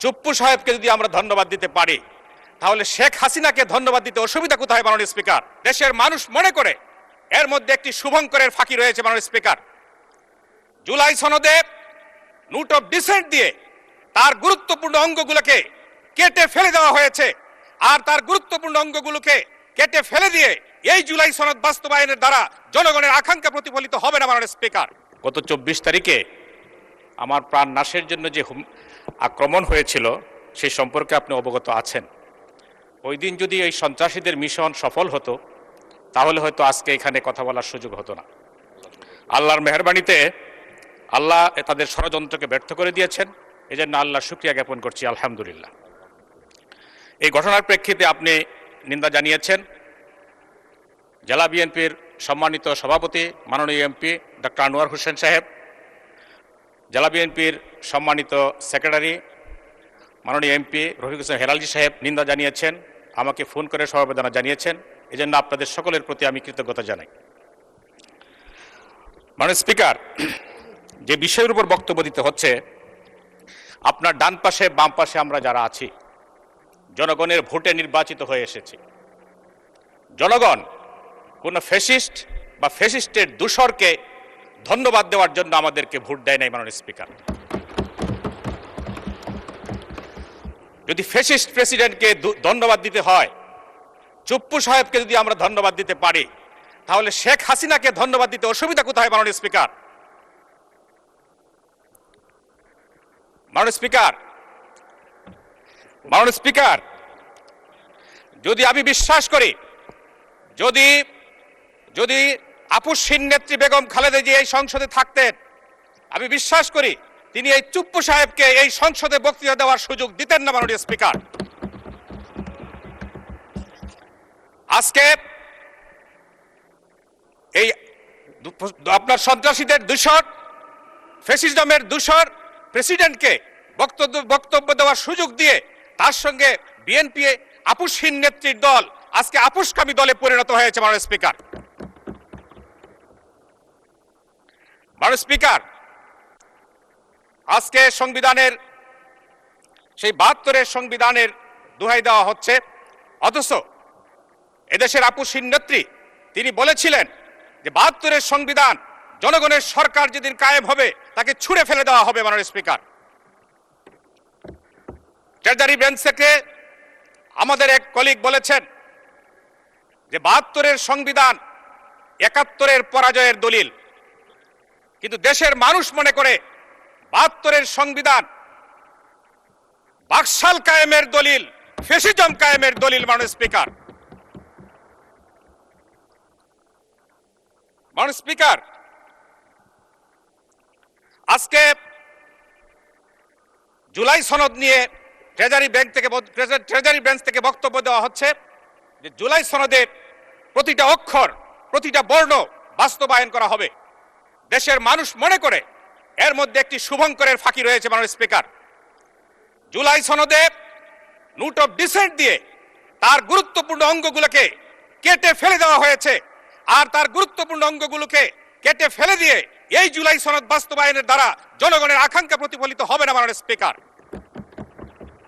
চুপ্পু সাহেবকে যদি আমরা ধন্যবাদ দিতে পারি, তাহলে শেখ হাসিনাকে ধন্যবাদ দিতে অসুবিধা কোথায়? মাননীয় স্পিকার, দেশের মানুষ মনে করে এর মধ্যে একটি শুভঙ্করের ফাঁকি রয়েছে। মাননীয় স্পিকার, জুলাই সনদে নোট অফ ডিসেন্ট দিয়ে তার গুরুত্বপূর্ণ অঙ্গগুলোকে কেটে ফেলে দেওয়া হয়েছে, আর তার গুরুত্বপূর্ণ অঙ্গগুলোকে কেটে ফেলে দিয়ে এই জুলাই সনদ বাস্তবায়নের দ্বারা জনগণের আকাঙ্ক্ষা প্রতিফলিত হবে না। মাননীয় স্পিকার, গত 24 তারিখে আমার প্রাণ নাশের জন্য যে আক্রমণ হয়েছিল সেই সম্পর্কে আপনি অবগত আছেন। ওই দিন যদি এই সন্ত্রাসীদের মিশন সফল হতো, তাহলে হয়তো আজকে এখানে কথা বলার সুযোগ হতো না। আল্লাহর মেহেরবানিতে আল্লাহ তাদের ষড়যন্ত্রকে ব্যর্থ করে দিয়েছেন, এজন্য আল্লাহর শুকরিয়া জ্ঞাপন করছি, আলহামদুলিল্লাহ। এই ঘটনার প্রেক্ষিতে আপনি নিন্দা জানিয়েছেন। জেলা বিএনপির সম্মানিত সভাপতি মাননীয় এমপি ডক্টর আনোয়ার হোসেন সাহেব, জেলা বিএনপির সম্মানিত সেক্রেটারি মাননীয় এমপি রফিক হোসেন হেলালজি সাহেব নিন্দা জানিয়েছেন, আমাকে ফোন করে সমবেদনা জানিয়েছেন। এজন্য আপনাদের সকলের প্রতি আমি কৃতজ্ঞতা জানাই। মাননীয় স্পিকার, যে বিষয়ের উপর বক্তব্য দিতে হচ্ছে, আপনার ডান পাশে বাম পাশে আমরা যারা আছি জনগণের ভোটে নির্বাচিত হয়ে এসেছি। জনগণ কোন ফ্যাসিস্ট বা ফ্যাসিস্টের দূষরকে ধন্যবাদ দেওয়ার জন্য আমাদেরকে ভোট দেয় নাই। মাননীয় স্পিকার, যদি ফ্যাসিস্ট প্রেসিডেন্টকে ধন্যবাদ দিতে হয়, চুপ্পু সাহেবকে যদি আমরা ধন্যবাদ দিতে পারি, তাহলে শেখ হাসিনাকে ধন্যবাদ দিতে অসুবিধা কোথায়? মাননীয় স্পিকার, মাননীয় স্পিকার, মাননীয় স্পিকার, যদি আমি বিশ্বাস করি, যদি আপসহীন নেত্রী বেগম খালেদা জিয়া এই সংসদে থাকতেন, আমি বিশ্বাস করি তিনি এই চুপ্পু সাহেবকে এই সংসদে বক্তৃতা দেওয়ার সুযোগ দিতেন না। মাননীয় স্পিকার, আজকে এই আপনার সন্ত্রাসীদের দূষর, ফ্যাসিজমের দূষর প্রেসিডেন্টকে বক্তব্য দেওয়ার সুযোগ দিয়ে তার সঙ্গে বিএনপি আপসহীন নেত্রীর দল আজকে আপোষকামী দলে পরিণত হয়েছে। মাননীয় স্পিকার, মাননীয় স্পিকার, আজকে সংবিধানের সেই 72-এর সংবিধানের দোহাই দেওয়া হচ্ছে, অথচ এদেশের আপসহীন নেত্রী তিনি বলেছিলেন যে 72-এর সংবিধান জনগণের সরকার যেদিন কায়েম হবে তাকে ছুঁড়ে ফেলে দেওয়া হবে। মাননীয় স্পিকার, ট্রেজারি বেঞ্চ থেকে আমাদের এক কলিগ বলেছেন যে 72-এর সংবিধান 71-এর পরাজয়ের দলিল, কিন্তু দেশের মানুষ মনে করে 72-এর সংবিধান বাকশাল কায়েমের দলিল, ফ্যাসিজম কায়েমের দলিল। মাননীয় স্পিকার, মাননীয় স্পিকার, আজকে জুলাই সনদ নিয়ে ট্রেজারি বেঞ্চ থেকে বক্তব্য দেওয়া হচ্ছে যে জুলাই সনদের প্রতিটা অক্ষর, প্রতিটা বর্ণ বাস্তবায়ন করা হবে। দেশের মানুষ মনে করে এর মধ্যে একটি শুভঙ্করের ফাঁকি রয়েছে। মাননীয় স্পিকার, জুলাই সনদে নোট অফ ডিসেন্ট দিয়ে তার গুরুত্বপূর্ণ অঙ্গগুলোকে কেটে ফেলে দেওয়া হয়েছে, আর তার গুরুত্বপূর্ণ অঙ্গগুলোকে কেটে ফেলে দিয়ে এই জুলাই সনদ বাস্তবায়নের দ্বারা জনগণের আকাঙ্ক্ষা প্রতিফলিত হবে না। মাননীয় স্পিকার,